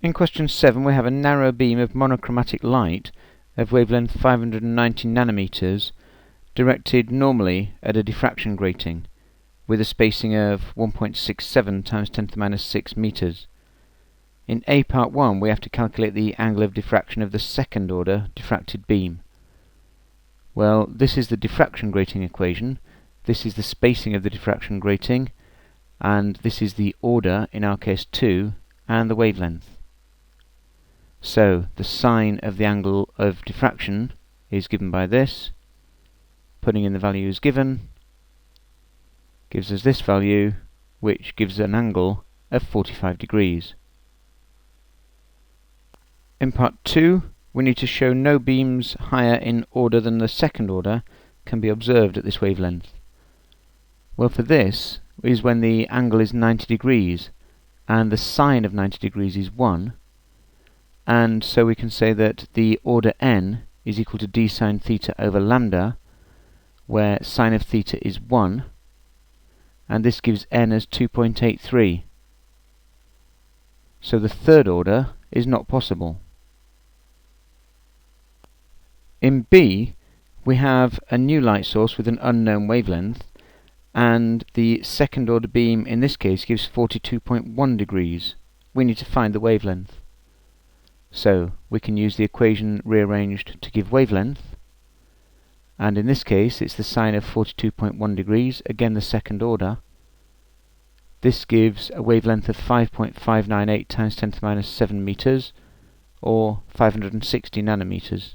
In question 7 we have a narrow beam of monochromatic light of wavelength 590 nanometers directed normally at a diffraction grating with a spacing of 1.67 times 10 to the minus 6 meters. In A part 1 we have to calculate the angle of diffraction of the second order diffracted beam. Well, this is the diffraction grating equation, this is the spacing of the diffraction grating, and this is the order, in our case 2, and the wavelength. So the sine of the angle of diffraction is given by this. Putting in the values given gives us this value, which gives an angle of 45 degrees. In part 2 we need to show no beams higher in order than the second order can be observed at this wavelength. Well, for this is when the angle is 90 degrees and the sine of 90 degrees is 1, and so we can say that the order n is equal to d sine theta over lambda, where sine of theta is 1, and this gives n as 2.83. So the third order is not possible. In B, we have a new light source with an unknown wavelength, and the second order beam in this case gives 42.1 degrees. We need to find the wavelength. So we can use the equation rearranged to give wavelength, and in this case it's the sine of 42.1 degrees, again the second order. This gives a wavelength of 5.598 times 10 to the minus 7 meters, or 560 nanometers.